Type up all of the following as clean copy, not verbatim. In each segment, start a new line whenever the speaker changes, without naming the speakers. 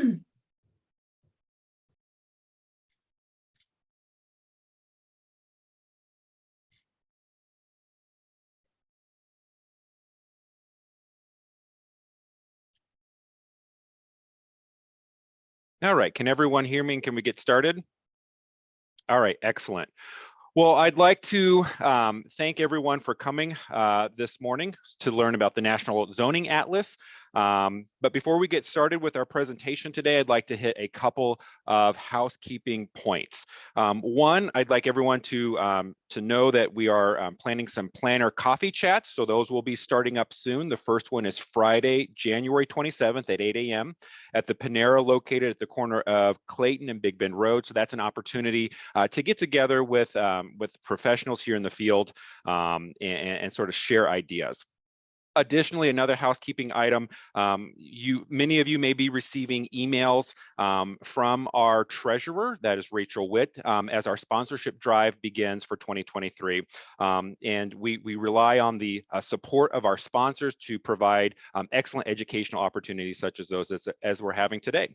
All right, can everyone hear me and can we get started? All right, excellent. Well, I'd like to thank everyone for coming this morning to learn about the National Zoning Atlas. But before we get started with our presentation today, I'd like to hit a couple of housekeeping points. One, I'd like everyone to know that we are planning some planner coffee chats. So those will be starting up soon. The first one is Friday, January 27th at 8 a.m. at the Panera located at the corner of Clayton and Big Bend Road. So that's an opportunity to get together with professionals here in the field and sort of share ideas. Additionally, another housekeeping item, many of you may be receiving emails from our treasurer, that is Rachel Witt, as our sponsorship drive begins for 2023. And we rely on the support of our sponsors to provide excellent educational opportunities such as those as we're having today.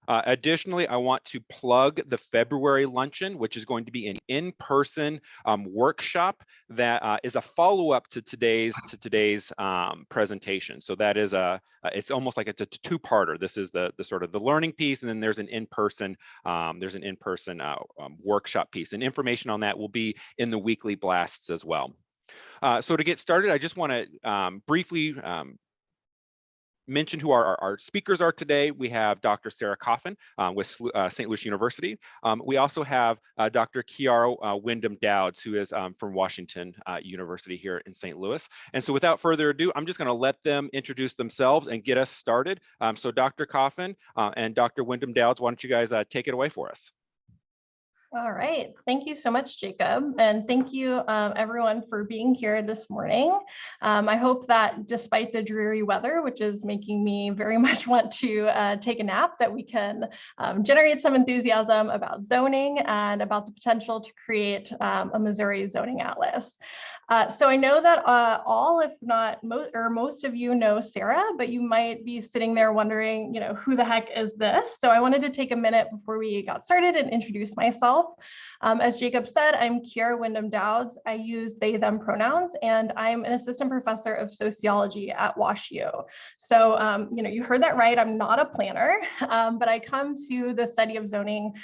Additionally, I want to plug the February luncheon, which is going to be an in-person workshop that is a follow-up to today's presentation. So that is it's almost like a two-parter. This is the sort of the learning piece, and then there's an in-person workshop piece. And information on that will be in the weekly blasts as well. So to get started, I just want to briefly mention who our speakers are today. We have Dr. Sarah Coffin with St. Louis University. We also have Dr. Kiara Wyndham Dowds, who is from Washington University here in St. Louis. And so without further ado, I'm just going to let them introduce themselves and get us started. So Dr. Coffin and Dr. Wyndham Dowds, why don't you guys take it away for us?
All right. Thank you so much, Jacob. And thank you, everyone, for being here this morning. I hope that despite the dreary weather, which is making me very much want to take a nap, that we can generate some enthusiasm about zoning and about the potential to create a Missouri zoning atlas. So I know that all, if not most of you know Sarah, but you might be sitting there wondering, who the heck is this? So I wanted to take a minute before we got started and introduce myself. As Jacob said, I'm Kiara Wyndham Dowds. I use they, them pronouns, and I'm an assistant professor of sociology at WashU. So, you heard that right. I'm not a planner, but I come to the study of zoning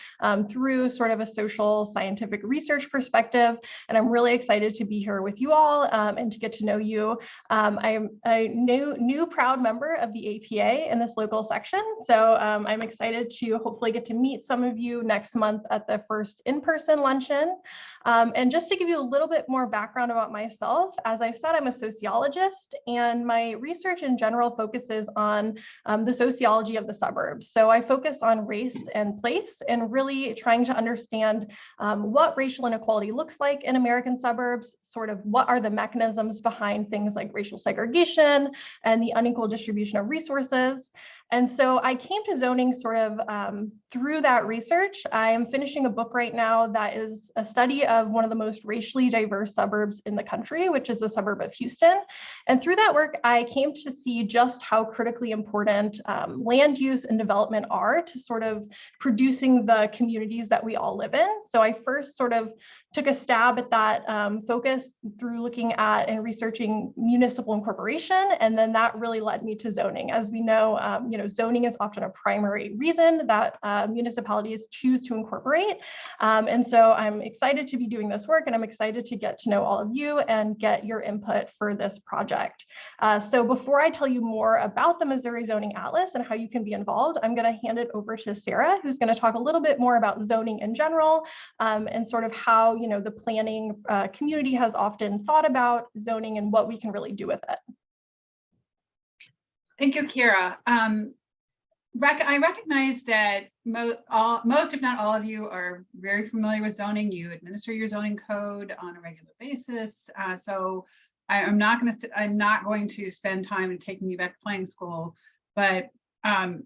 through sort of a social scientific research perspective. And I'm really excited to be here with you all and to get to know you. I'm a new proud member of the APA in this local section. So I'm excited to hopefully get to meet some of you next month at the first in-person luncheon. And just to give you a little bit more background about myself, as I said, I'm a sociologist, and my research in general focuses on the sociology of the suburbs. So I focus on race and place and really trying to understand what racial inequality looks like in American suburbs, sort of what are the mechanisms behind things like racial segregation and the unequal distribution of resources. And so I came to zoning sort of through that research. I am finishing a book right now that is a study of one of the most racially diverse suburbs in the country, which is the suburb of Houston. And through that work, I came to see just how critically important land use and development are to sort of producing the communities that we all live in. So I first sort of took a stab at that focus through looking at and researching municipal incorporation, and then that really led me to zoning. As we know, zoning is often a primary reason that municipalities choose to incorporate. And so I'm excited to be doing this work, and I'm excited to get to know all of you and get your input for this project. So before I tell you more about the Missouri Zoning Atlas and how you can be involved, I'm going to hand it over to Sarah, who's going to talk a little bit more about zoning in general and sort of how the planning community has often thought about zoning and what we can really do with it.
Thank you, Kiara. I recognize that most, if not all of you are very familiar with zoning. You administer your zoning code on a regular basis. So I'm not going to spend time taking you back to planning school. But for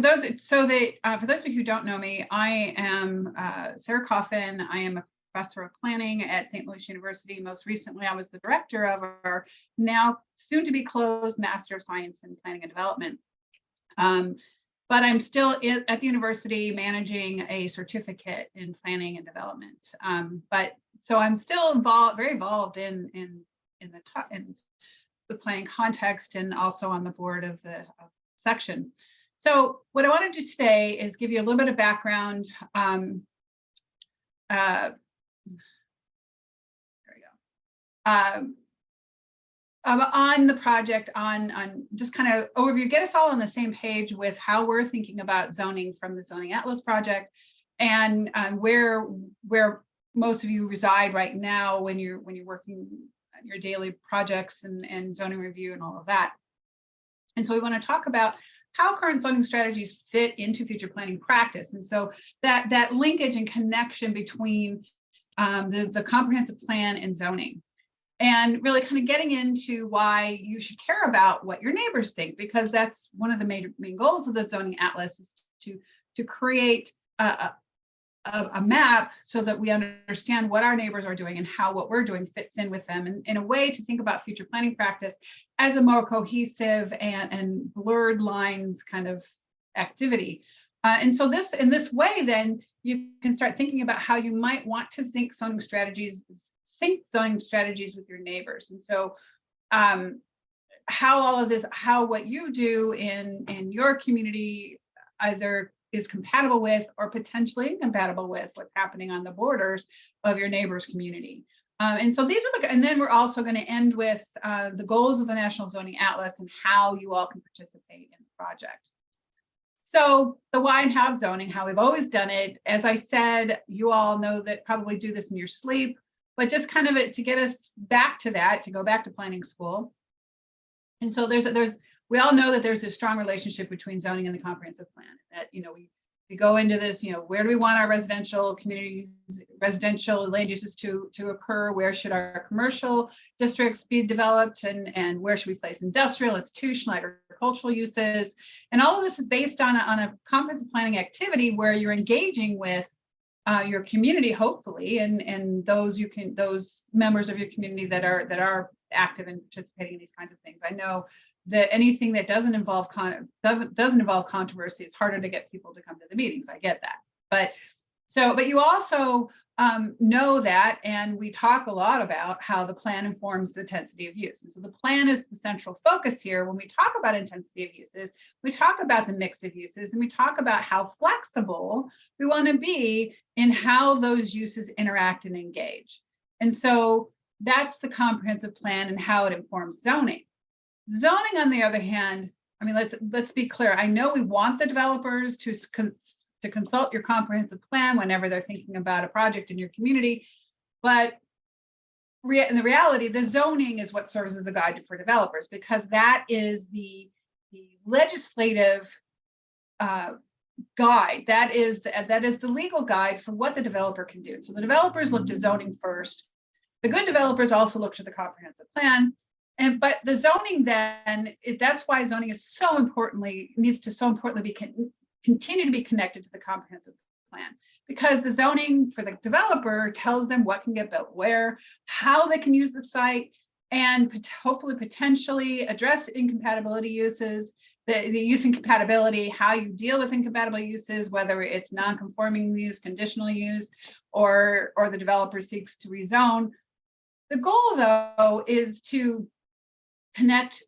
those of you who don't know me, I am Sarah Coffin. I am a professor of planning at St. Louis University. Most recently, I was the director of our now soon to be closed Master of Science in Planning and Development. but I'm still at the university managing a certificate in planning and development. So I'm still very involved in the planning context, and also on the board of the section. So what I want to do today is give you a little bit of background. There we go. On the project, on just kind of overview, get us all on the same page with how we're thinking about zoning from the Zoning Atlas project, and where most of you reside right now when you're working on your daily projects and zoning review and all of that. And so we want to talk about how current zoning strategies fit into future planning practice. And so that linkage and connection between the comprehensive plan and zoning, and really kind of getting into why you should care about what your neighbors think, because that's one of the main goals of the Zoning Atlas, is to create a map so that we understand what our neighbors are doing and how what we're doing fits in with them, and in a way to think about future planning practice as a more cohesive and blurred lines kind of activity. And so in this way, then you can start thinking about how you might want to sync zoning strategies with your neighbors. And so how what you do in your community either is compatible with or potentially incompatible with what's happening on the borders of your neighbor's community. And so these are and then we're also going to end with the goals of the National Zoning Atlas and how you all can participate in the project. So the why and how of zoning, how we've always done it. As I said, you all know that, probably do this in your sleep, but just kind of to get us back to that, to go back to planning school. And so we all know that there's this strong relationship between zoning and the comprehensive plan. That, we go into this, where do we want our residential communities, residential land uses to occur? Where should our commercial districts be developed? And where should we place industrial, institutional, agricultural uses? And all of this is based on a comprehensive planning activity where you're engaging with your community, hopefully, and those members of your community that are active in participating in these kinds of things. I know that anything that doesn't involve controversy is harder to get people to come to the meetings. I get that, but you also know that, and we talk a lot about how the plan informs the intensity of use. And so the plan is the central focus here. When we talk about intensity of uses, we talk about the mix of uses, and we talk about how flexible we want to be in how those uses interact and engage. And so that's the comprehensive plan and how it informs zoning. Zoning, on the other hand, I mean, let's be clear. I know we want the developers to consult your comprehensive plan whenever they're thinking about a project in your community, but in the reality, the zoning is what serves as a guide for developers, because that is the legislative guide. That is the legal guide for what the developer can do. So the developers look to zoning first. The good developers also look to the comprehensive plan. But the zoning then, that's why zoning is needs to continue to be connected to the comprehensive plan, because the zoning for the developer tells them what can get built where, how they can use the site, and hopefully potentially address incompatibility uses, the use incompatibility, how you deal with incompatible uses, whether it's non-conforming use, conditional use, or the developer seeks to rezone. The goal, though, is to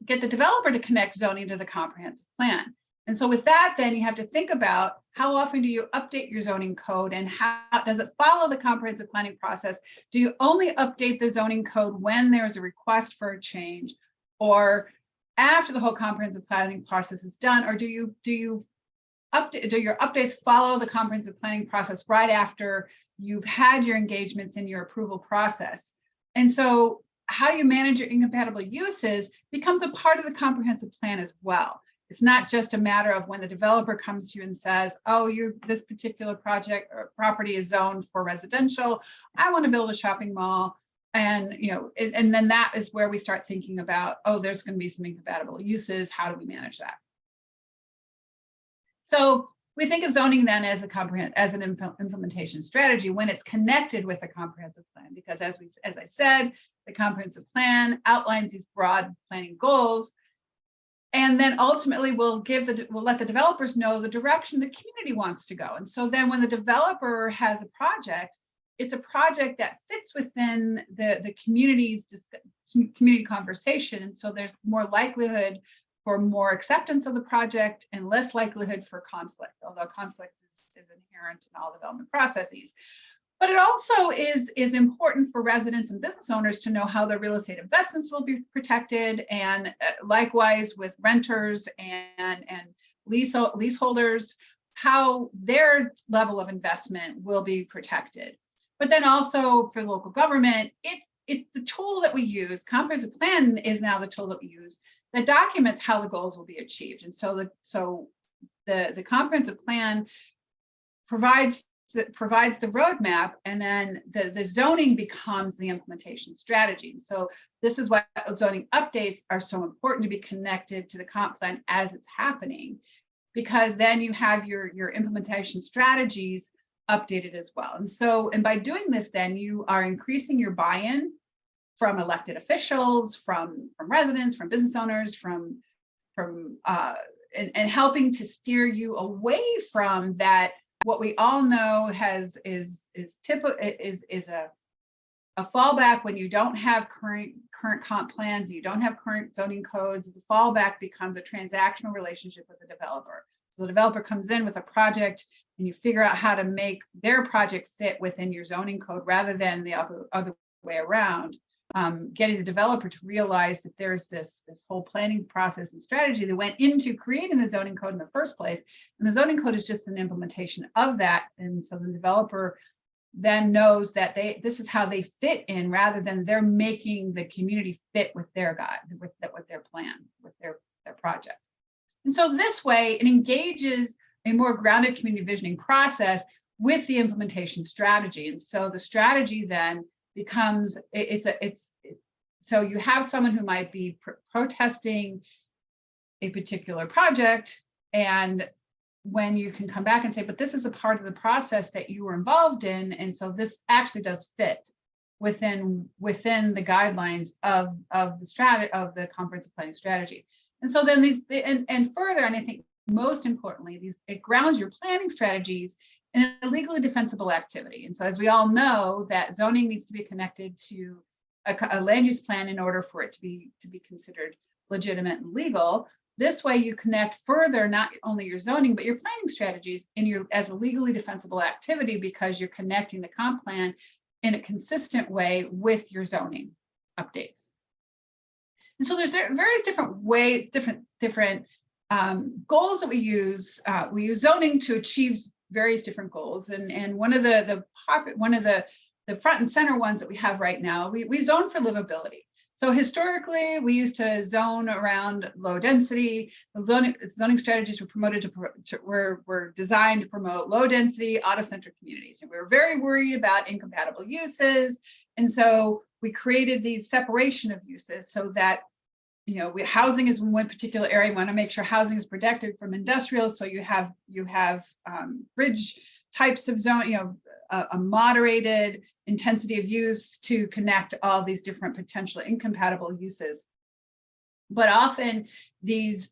get the developer to connect zoning to the comprehensive plan. And so with that, then you have to think about how often do you update your zoning code, and how does it follow the comprehensive planning process? Do you only update the zoning code when there's a request for a change, or after the whole comprehensive planning process is done, or do your updates follow the comprehensive planning process right after you've had your engagements in your approval process? And so how you manage your incompatible uses becomes a part of the comprehensive plan as well. It's not just a matter of when the developer comes to you and says, oh, this particular project or property is zoned for residential, I want to build a shopping mall. And and then that is where we start thinking about, oh, there's going to be some incompatible uses. How do we manage that? So we think of zoning then as an implementation strategy when it's connected with the comprehensive plan, because as I said, the comprehensive plan outlines these broad planning goals, And then ultimately we'll let the developers know the direction the community wants to go. And so then when the developer has a project, it's a project that fits within the community's community conversation. And so there's more likelihood for more acceptance of the project and less likelihood for conflict, although conflict is inherent in all development processes. But it also is important for residents and business owners to know how their real estate investments will be protected, and likewise with renters and leaseholders, how their level of investment will be protected. But then also for the local government, it's the tool that we use. Comprehensive plan is now the tool that we use that documents how the goals will be achieved. And so the comprehensive plan provides the roadmap, and then the zoning becomes the implementation strategy. So this is why zoning updates are so important, to be connected to the comp plan as it's happening, because then you have your implementation strategies updated as well. And by doing this, then you are increasing your buy-in from elected officials, from residents, from business owners, and helping to steer you away from that. What we all know is a fallback when you don't have current comp plans, you don't have current zoning codes. The fallback becomes a transactional relationship with the developer. So the developer comes in with a project, and you figure out how to make their project fit within your zoning code rather than the other way around. Getting the developer to realize that there's this whole planning process and strategy that went into creating the zoning code in the first place. And the zoning code is just an implementation of that. And so the developer then knows that this is how they fit in, rather than they're making the community fit with their with their plan, with their project. And so this way it engages a more grounded community visioning process with the implementation strategy. And so the strategy then becomes, so you have someone who might be protesting a particular project, and when you can come back and say, but this is a part of the process that you were involved in, and so this actually does fit within the guidelines of the comprehensive planning strategy. And so then and further, and I think most importantly, it grounds your planning strategies in a legally defensible activity. And so as we all know, that zoning needs to be connected to a land use plan in order for it to be considered legitimate and legal. This way you connect further not only your zoning, but your planning strategies as a legally defensible activity, because you're connecting the comp plan in a consistent way with your zoning updates. And so there's various different goals that we use. We use zoning to achieve various different goals, and one of the front and center ones that we have right now, we zone for livability. So historically, we used to zone around low density. The zoning strategies were designed to promote low density, auto-centric communities, and we were very worried about incompatible uses. And so we created these separation of uses so that, housing is in one particular area. We want to make sure housing is protected from industrial. So you have bridge types of zone, a moderated intensity of use to connect all these different potentially incompatible uses. But often these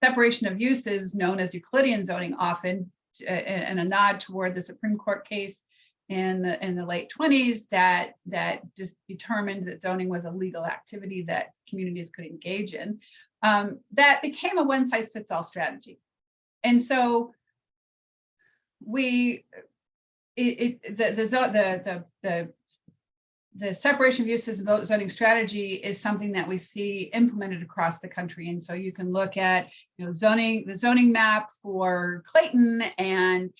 separation of uses, known as Euclidean zoning, often and a nod toward the Supreme Court case in the late 20s that just determined that zoning was a legal activity that communities could engage in, that became a one-size-fits-all strategy. And so the separation of uses and zoning strategy is something that we see implemented across the country. And so you can look at the zoning map for Clayton and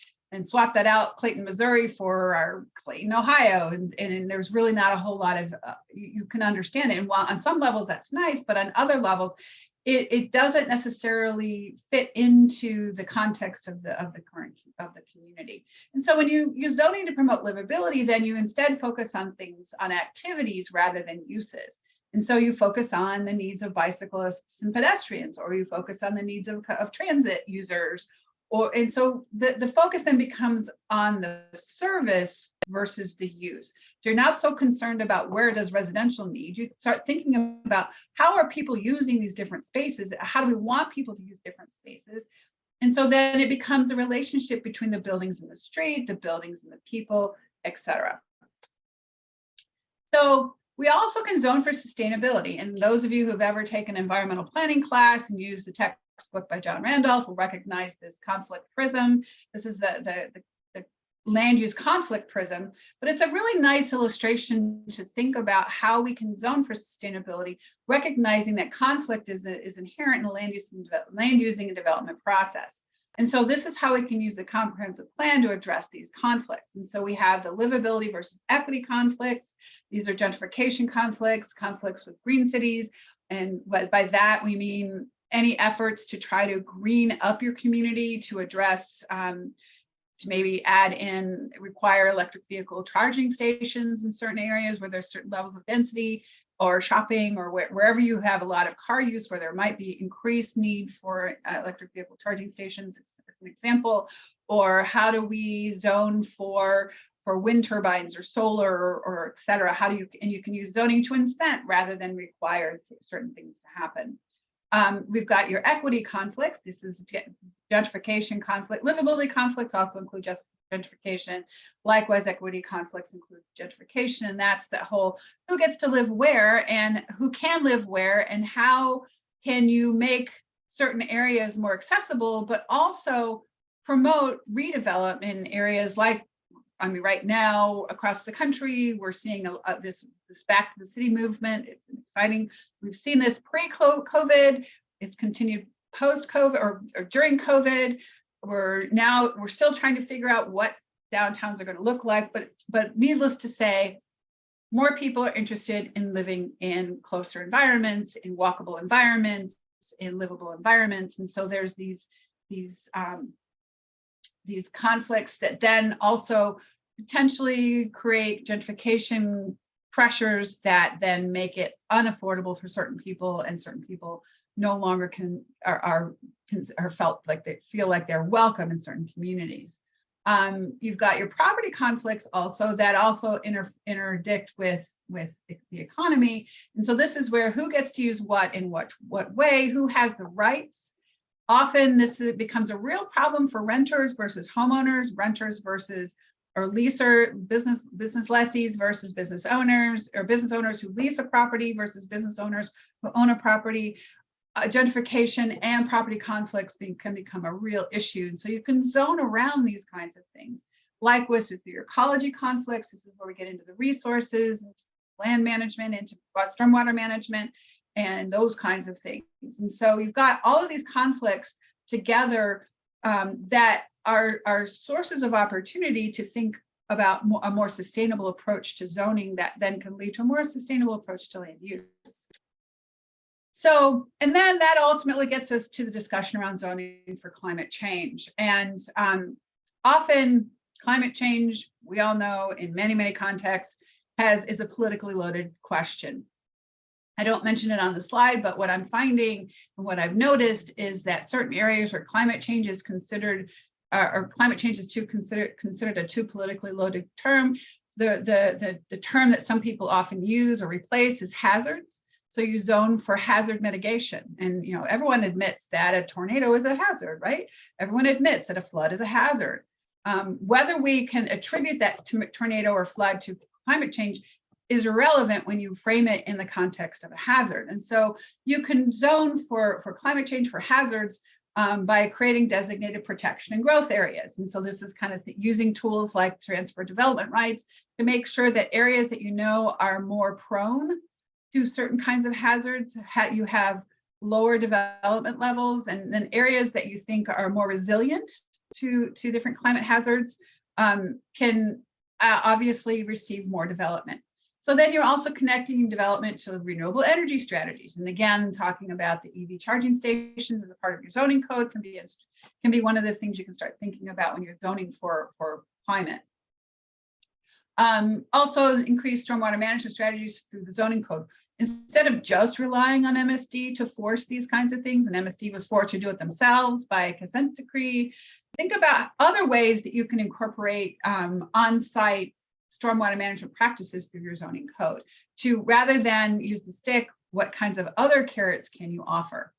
swap that out, Clayton, Missouri, for our Clayton, Ohio. And there's really not a whole lot of, you can understand it. And while on some levels that's nice, but on other levels, it doesn't necessarily fit into the context of the community. And so when you use zoning to promote livability, then you instead focus on activities rather than uses. And so you focus on the needs of bicyclists and pedestrians, or you focus on the needs of transit users. And so the focus then becomes on the service versus the use. So you're not so concerned about where does residential need. You start thinking about how are people using these different spaces? How do we want people to use different spaces? And so then it becomes a relationship between the buildings and the street, the buildings and the people, etc. So we also can zone for sustainability. And those of you who've ever taken environmental planning class and used the textbook by John Randolph will recognize this conflict prism. This is the land use conflict prism, but it's a really nice illustration to think about how we can zone for sustainability, recognizing that conflict is inherent in the land using and development process. And so this is how we can use the comprehensive plan to address these conflicts. And so we have the livability versus equity conflicts. These are gentrification conflicts, conflicts with green cities. And by that, we mean any efforts to try to green up your community to address, to maybe add in, require electric vehicle charging stations in certain areas where there's certain levels of density, or shopping, or wherever you have a lot of car use where there might be increased need for electric vehicle charging stations, as an example. Or how do we zone for wind turbines or solar or et cetera? How do you, and you can use zoning to incent rather than require certain things to happen. We've got your equity conflicts. This is gentrification conflict. Livability conflicts also include just gentrification. Likewise, equity conflicts include gentrification, and that's that whole who gets to live where and who can live where, and how can you make certain areas more accessible, but also promote redevelopment in areas like, I mean, right now across the country, we're seeing this back to the city movement. It's exciting. We've seen this pre-COVID. It's continued post-COVID or during COVID. We're still trying to figure out what downtowns are going to look like, but needless to say, more people are interested in living in closer environments, in walkable environments, in livable environments, and so there's these conflicts that then also potentially create gentrification pressures that then make it unaffordable for certain people, and certain people no longer are felt like they feel like they're welcome in certain communities. You've got your property conflicts also that also interdict with the economy, and so this is where who gets to use what in what way, who has the rights. Often this becomes a real problem for renters versus homeowners, renters versus or leaser, business lessees versus business owners, or business owners who lease a property versus business owners who own a property. Gentrification and property conflicts can become a real issue. And so you can zone around these kinds of things. Likewise with your ecology conflicts, this is where we get into the resources, into land management, into stormwater management, and those kinds of things. And so you've got all of these conflicts together that are sources of opportunity to think about a more sustainable approach to zoning that then can lead to a more sustainable approach to land use. So, and then that ultimately gets us to the discussion around zoning for climate change. And often climate change, we all know in many, many contexts, is a politically loaded question. I don't mention it on the slide, but what I'm finding and what I've noticed is that certain areas where climate change is considered, or climate change is considered a too politically loaded term, the term that some people often use or replace is hazards. So you zone for hazard mitigation. And everyone admits that a tornado is a hazard, right? Everyone admits that a flood is a hazard. Whether we can attribute that to tornado or flood to climate change is irrelevant when you frame it in the context of a hazard. And so you can zone for climate change, for hazards, by creating designated protection and growth areas. And so this is kind of using tools like transfer development rights to make sure that areas that are more prone to certain kinds of hazards, you have lower development levels, and then areas that you think are more resilient to different climate hazards can obviously receive more development. So then you're also connecting development to renewable energy strategies. And again, talking about the EV charging stations as a part of your zoning code can be one of the things you can start thinking about when you're zoning for climate. Also increase stormwater management strategies through the zoning code. Instead of just relying on MSD to force these kinds of things, and MSD was forced to do it themselves by a consent decree, think about other ways that you can incorporate on-site stormwater management practices through your zoning code, to rather than use the stick, what kinds of other carrots can you offer?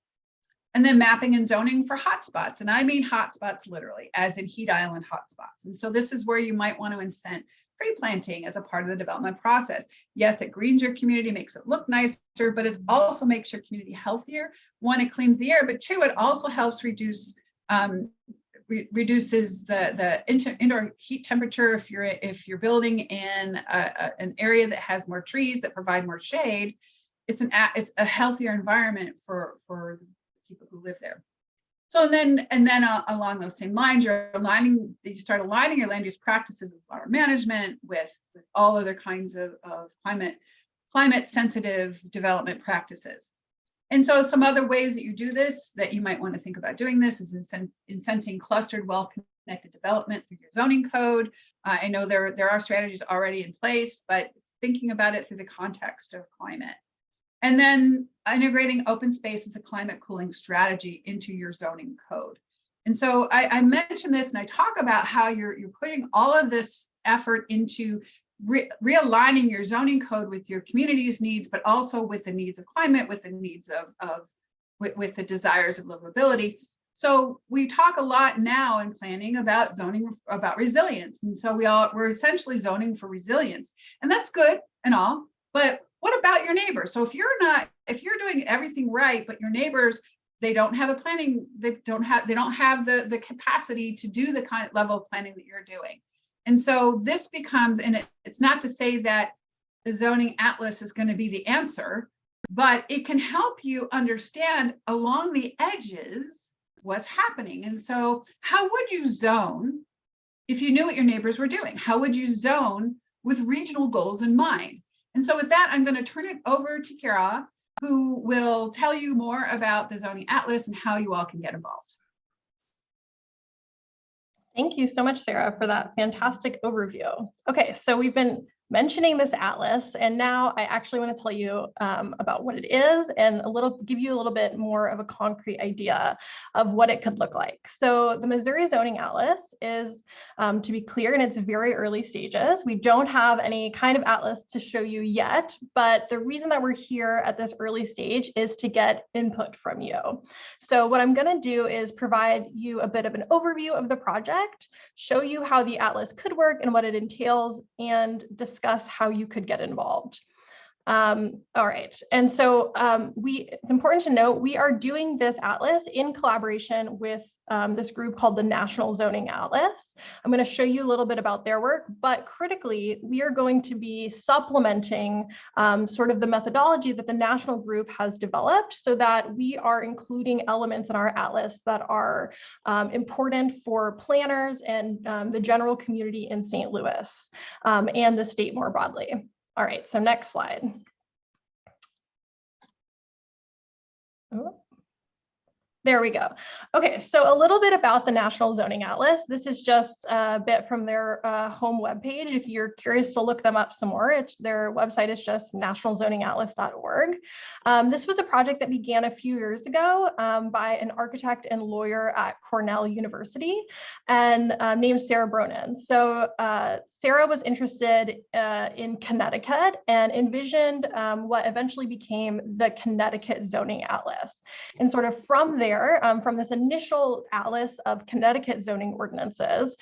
And then mapping and zoning for hotspots. And I mean hotspots literally, as in heat island hotspots. And so this is where you might want to incent tree planting as a part of the development process. Yes, it greens your community, makes it look nicer, but it also makes your community healthier. One, it cleans the air, but two, it also helps reduces the indoor heat temperature if you're building in an area that has more trees that provide more shade. It's a healthier environment for people who live there. So and then along those same lines, you start aligning your land use practices with water management, with all other kinds of climate sensitive development practices. And so some other ways that you do this, that you might want to think about doing this, is incenting clustered, well-connected development through your zoning code. I know there are strategies already in place, but thinking about it through the context of climate. And then integrating open space as a climate cooling strategy into your zoning code. And so I mentioned this, and I talk about how you're putting all of this effort into realigning your zoning code with your community's needs, but also with the needs of climate, with the needs with the desires of livability. So we talk a lot now in planning about zoning, about resilience. And so we're essentially zoning for resilience, and that's good and all, but what about your neighbors? So if you're doing everything right, but your neighbors, they don't have the capacity to do the kind of level of planning that you're doing. And so this becomes, and it's not to say that the zoning atlas is going to be the answer, but it can help you understand along the edges what's happening. And so how would you zone if you knew what your neighbors were doing? How would you zone with regional goals in mind? And so with that, I'm going to turn it over to Kara, who will tell you more about the zoning atlas and how you all can get involved.
Thank you so much, Sarah, for that fantastic overview. Okay, so we've been mentioning this atlas, and now I actually want to tell you about what it is and give you a little bit more of a concrete idea of what it could look like. So the Missouri Zoning Atlas is, to be clear, in its very early stages. We don't have any kind of atlas to show you yet, but the reason that we're here at this early stage is to get input from you. So what I'm going to do is provide you a bit of an overview of the project, show you how the atlas could work and what it entails, and discuss how you could get involved. All right, and so it's important to note we are doing this atlas in collaboration with this group called the National Zoning Atlas. I'm going to show you a little bit about their work, but critically, we are going to be supplementing sort of the methodology that the national group has developed, so that we are including elements in our atlas that are important for planners and the general community in St. Louis and the state more broadly. All right, so next slide. Oh. There we go. Okay, so a little bit about the National Zoning Atlas. This is just a bit from their home webpage. If you're curious to look them up some more, their website is just nationalzoningatlas.org. This was a project that began a few years ago by an architect and lawyer at Cornell University and named Sarah Bronin. So Sarah was interested in Connecticut and envisioned what eventually became the Connecticut Zoning Atlas. And sort of from there, from this initial atlas of Connecticut zoning ordinances,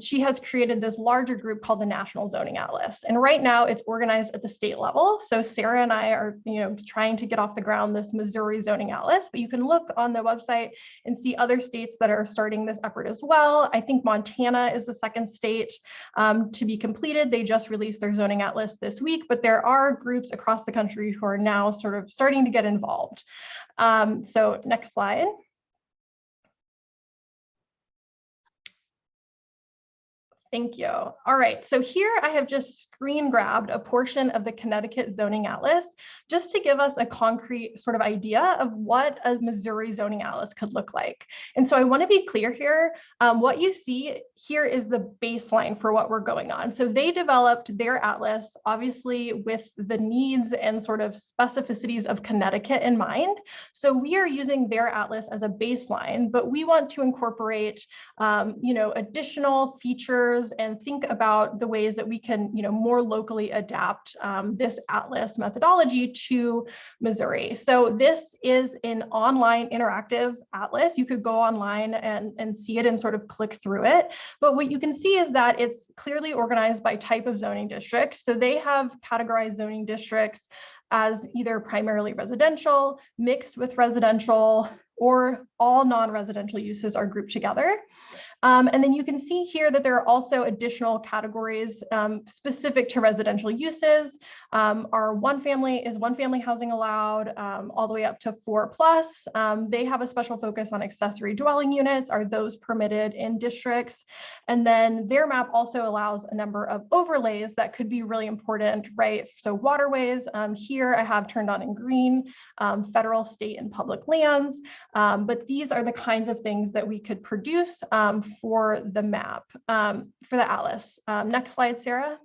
she has created this larger group called the National Zoning Atlas. And right now it's organized at the state level. So Sarah and I are, trying to get off the ground this Missouri Zoning Atlas, but you can look on the website and see other states that are starting this effort as well. I think Montana is the second state to be completed. They just released their zoning atlas this week, but there are groups across the country who are now sort of starting to get involved. So next slide. Thank you. All right, so here I have just screen grabbed a portion of the Connecticut Zoning Atlas just to give us a concrete sort of idea of what a Missouri Zoning Atlas could look like. And so I want to be clear here, what you see here is the baseline for what we're going on. So they developed their atlas, obviously with the needs and sort of specificities of Connecticut in mind. So we are using their atlas as a baseline, but we want to incorporate, additional features features and think about the ways that we can, more locally adapt this atlas methodology to Missouri. So this is an online interactive atlas. You could go online and see it and sort of click through it. But what you can see is that it's clearly organized by type of zoning district. So they have categorized zoning districts as either primarily residential, mixed with residential, or all non-residential uses are grouped together. And then you can see here that there are also additional categories specific to residential uses. Our one family housing allowed all the way up to 4+. They have a special focus on accessory dwelling units. Are those permitted in districts? And then their map also allows a number of overlays that could be really important, right? So waterways, here I have turned on in green, federal, state, and public lands. But these are the kinds of things that we could produce for the map, for the atlas. Next slide, Sarah.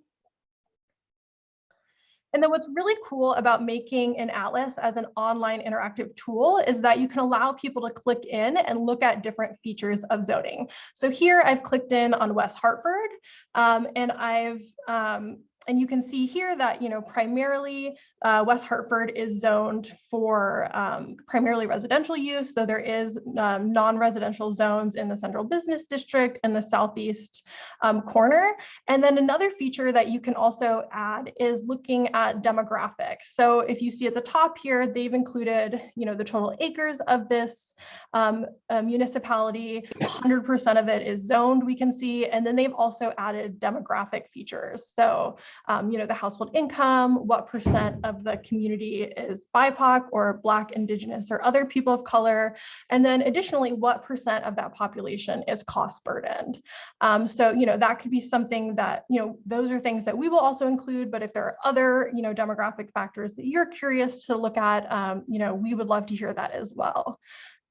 And then what's really cool about making an atlas as an online interactive tool is that you can allow people to click in and look at different features of zoning. So here I've clicked in on West Hartford, and you can see here that, primarily West Hartford is zoned for primarily residential use, though there is non-residential zones in the Central Business District and the Southeast corner. And then another feature that you can also add is looking at demographics. So if you see at the top here, they've included, the total acres of this municipality, 100% of it is zoned, we can see, and then they've also added demographic features. So the household income, what percent of the community is BIPOC or Black, Indigenous, or other people of color, and then additionally, what percent of that population is cost burdened. So that could be something that, those are things that we will also include, but if there are other, demographic factors that you're curious to look at, we would love to hear that as well.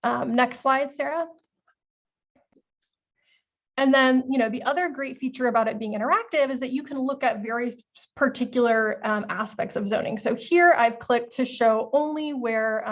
Next slide, Sarah. And then, the other great feature about it being interactive is that you can look at very particular aspects of zoning. So here I've clicked to show only where,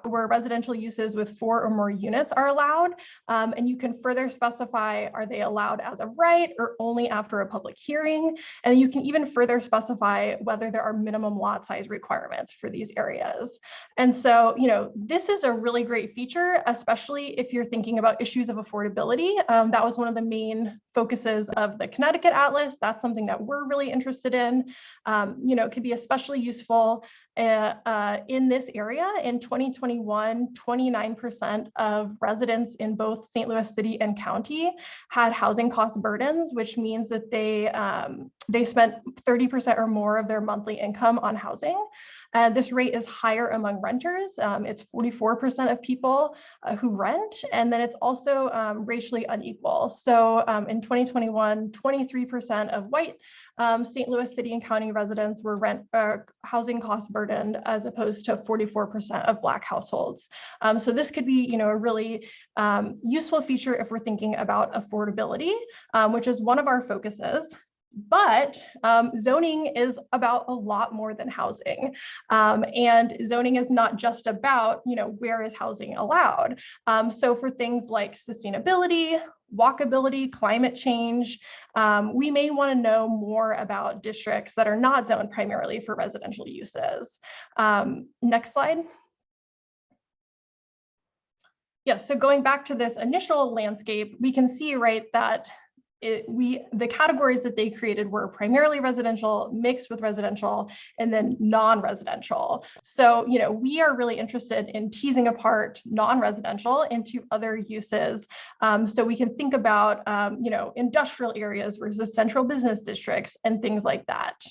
where residential uses with 4 or more units are allowed. And you can further specify, are they allowed as of right or only after a public hearing? And you can even further specify whether there are minimum lot size requirements for these areas. And so, this is a really great feature, especially if you're thinking about issues of affordability. That was one of the main focuses of the Connecticut Atlas. That's something that we're really interested in. It could be especially useful in this area. In 2021, 29% of residents in both St. Louis City and County had housing cost burdens, which means that they spent 30% or more of their monthly income on housing. This rate is higher among renters. It's 44% of people who rent, and then it's also racially unequal. So in 2021, 23% of white St. Louis City and County residents were housing cost burdened, as opposed to 44% of Black households. So this could be, a really useful feature if we're thinking about affordability, which is one of our focuses. But zoning is about a lot more than housing. And zoning is not just about, where is housing allowed. So for things like sustainability, walkability, climate change, we may want to know more about districts that are not zoned primarily for residential uses. Next slide. Yes, so going back to this initial landscape, we can see, right, that the categories that they created were primarily residential, mixed with residential, and then non-residential. So, we are really interested in teasing apart non-residential into other uses. So we can think about, industrial areas versus central business districts and things like that.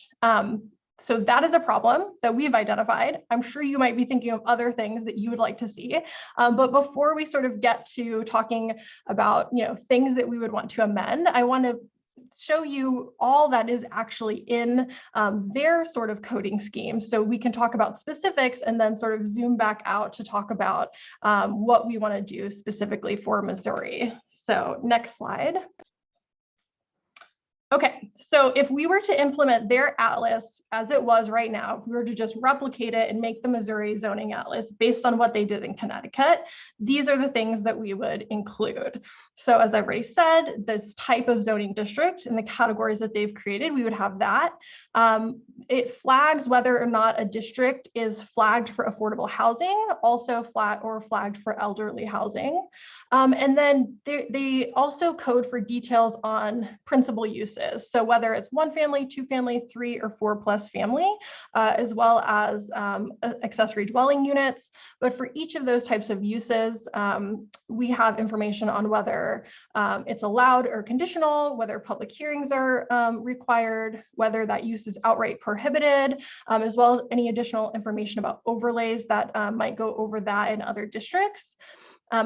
So that is a problem that we've identified. I'm sure you might be thinking of other things that you would like to see. But before we sort of get to talking about, things that we would want to amend, I want to show you all that is actually in their sort of coding scheme. So we can talk about specifics and then sort of zoom back out to talk about what we want to do specifically for Missouri. So next slide. Okay, so if we were to implement their atlas as it was right now, if we were to just replicate it and make the Missouri zoning atlas based on what they did in Connecticut, these are the things that we would include. So as I've already said, this type of zoning district and the categories that they've created, we would have that. It flags whether or not a district is flagged for affordable housing, also flagged for elderly housing. And then they also code for details on principal uses. So whether it's 1 family, 2 family, 3 or 4+ family, as well as accessory dwelling units. But for each of those types of uses, we have information on whether it's allowed or conditional, whether public hearings are required, whether that use is outright prohibited, as well as any additional information about overlays that might go over that in other districts.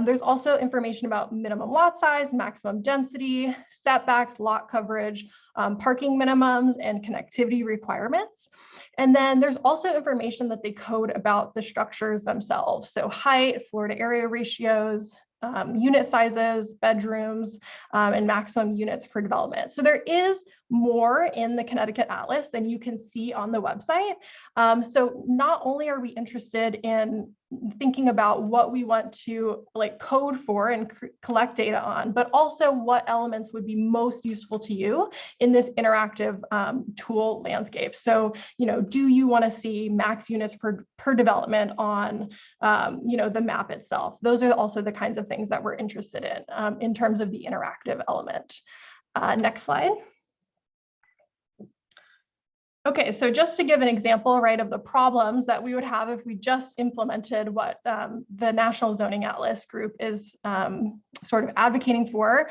There's also information about minimum lot size, maximum density, setbacks, lot coverage, parking minimums, and connectivity requirements. And then there's also information that they code about the structures themselves. So height, floor to area ratios, unit sizes, bedrooms, and maximum units per development. So there is more in the Connecticut Atlas than you can see on the website. So not only are we interested in thinking about what we want to code for and collect data on, but also what elements would be most useful to you in this interactive tool landscape. So, do you want to see max units per development on, the map itself? Those are also the kinds of things that we're interested in terms of the interactive element. Next slide. Okay, so just to give an example, right, of the problems that we would have if we just implemented what the National Zoning Atlas group is sort of advocating for.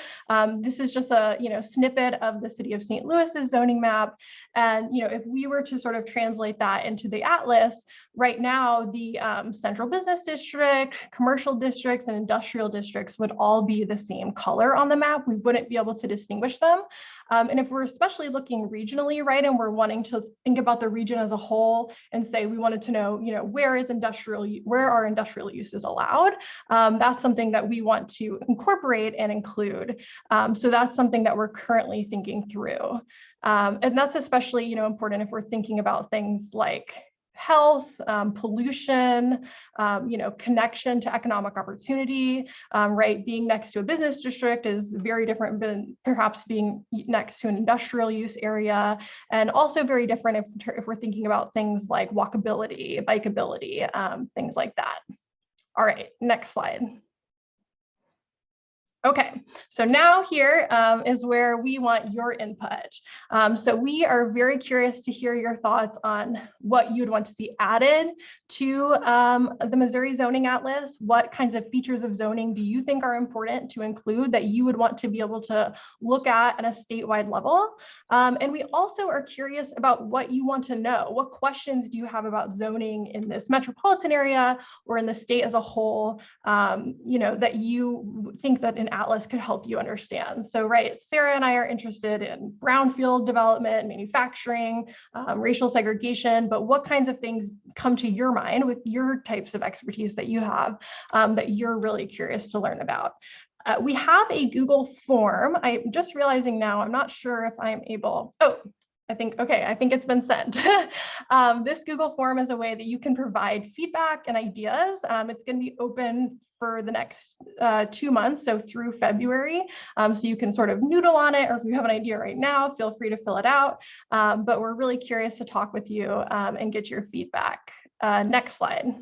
This is just a snippet of the city of St. Louis's zoning map. And if we were to sort of translate that into the atlas, right now the central business district, commercial districts, and industrial districts would all be the same color on the map. We wouldn't be able to distinguish them. And if we're especially looking regionally, right, and we're wanting to think about the region as a whole and say we wanted to know, where are industrial uses allowed? That's something that we want to incorporate and include. So that's something that we're currently thinking through. And that's especially, important if we're thinking about things like health, pollution, connection to economic opportunity, right? Being next to a business district is very different than perhaps being next to an industrial use area, and also very different if we're thinking about things like walkability, bikeability, things like that. All right, next slide. Okay, so now here is where we want your input. So we are very curious to hear your thoughts on what you'd want to see added to the Missouri Zoning Atlas. What kinds of features of zoning do you think are important to include that you would want to be able to look at a statewide level? And we also are curious about what you want to know. What questions do you have about zoning in this metropolitan area or in the state as a whole, that you think that an atlas could help you understand? So, right, Sarah and I are interested in brownfield development, manufacturing, racial segregation, but what kinds of things come to your mind with your types of expertise that you have that you're really curious to learn about? We have a Google form. I'm just realizing now, I'm not sure if I'm able, I think it's been sent. This Google form is a way that you can provide feedback and ideas. It's going to be open for the next 2 months, so through February. So you can sort of noodle on it, or if you have an idea right now, feel free to fill it out. But we're really curious to talk with you and get your feedback. Next slide.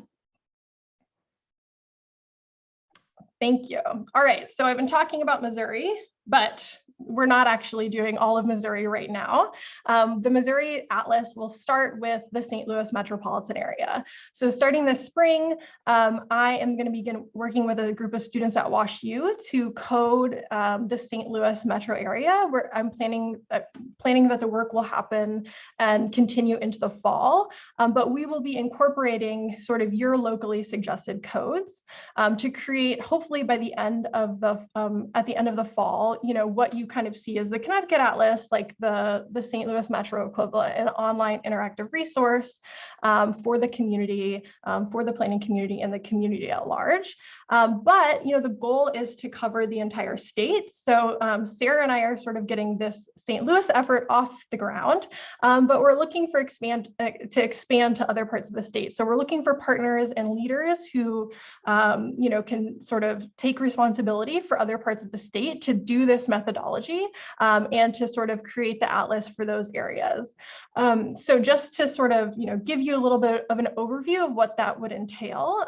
Thank you. All right, so I've been talking about Missouri, but we're not actually doing all of Missouri right now. The Missouri Atlas will start with the St. Louis metropolitan area. So starting this spring, I am going to begin working with a group of students at WashU to code the St. Louis metro area, where I'm planning that the work will happen and continue into the fall. But we will be incorporating sort of your locally suggested codes to create, hopefully by the end of the at the end of the fall, what you you kind of see is the Connecticut Atlas, like the St. Louis Metro equivalent, an online interactive resource for the community, for the planning community and the community at large. But the goal is to cover the entire state. So Sarah and I are sort of getting this St. Louis effort off the ground, but we're looking for expand to other parts of the state. So we're looking for partners and leaders who can sort of take responsibility for other parts of the state to do this methodology and to sort of create the atlas for those areas. So just to sort of give you a little bit of an overview of what that would entail,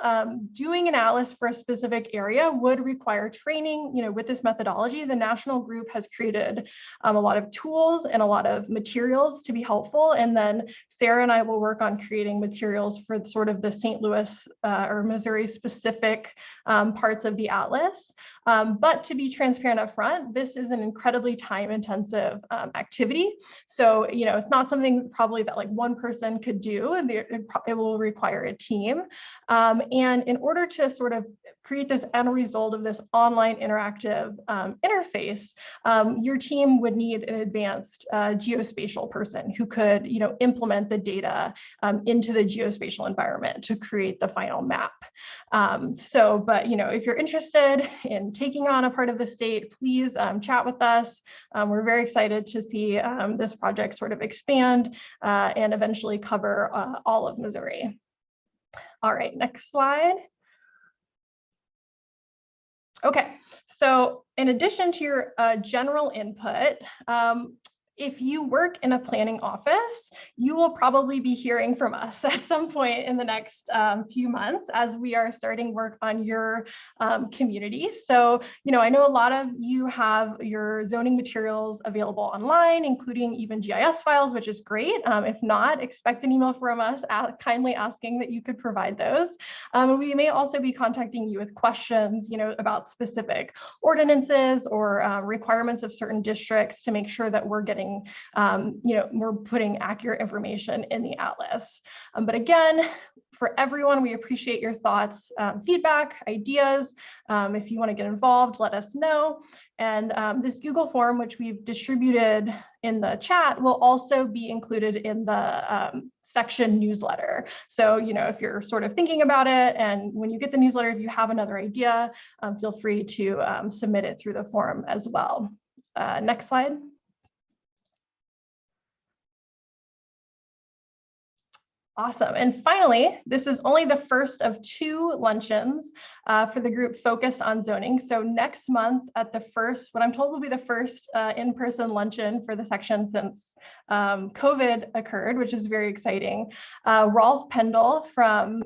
doing an atlas for a specific area would require training. With this methodology, the national group has created a lot of tools and a lot of materials to be helpful. And then Sarah and I will work on creating materials for sort of the St. Louis or Missouri specific parts of the atlas. But to be transparent up front, this is an incredibly time-intensive activity. So, it's not something probably that like one person could do. It will require a team. And in order to sort of create this end result of this online interactive interface, your team would need an advanced geospatial person who could, implement the data into the geospatial environment to create the final map. But if you're interested in taking on a part of the state, please chat with us. We're very excited to see this project sort of expand and eventually cover all of Missouri. All right, next slide. Okay, so in addition to your general input, if you work in a planning office, you will probably be hearing from us at some point in the next few months as we are starting work on your community. So, I know a lot of you have your zoning materials available online, including even GIS files, which is great. If not, expect an email from us kindly asking that you could provide those. We may also be contacting you with questions, about specific ordinances or requirements of certain districts to make sure that we're getting we're putting accurate information in the atlas. But again, for everyone, we appreciate your thoughts, feedback, ideas. If you want to get involved, let us know. And this Google form, which we've distributed in the chat, will also be included in the section newsletter. So, if you're sort of thinking about it, and when you get the newsletter, if you have another idea, feel free to submit it through the form as well. Next slide. Awesome. And finally, this is only the first of 2 luncheons for the group focused on zoning. So next month at the first, what I'm told will be the first in-person luncheon for the section since COVID occurred, which is very exciting. Rolf Pendle from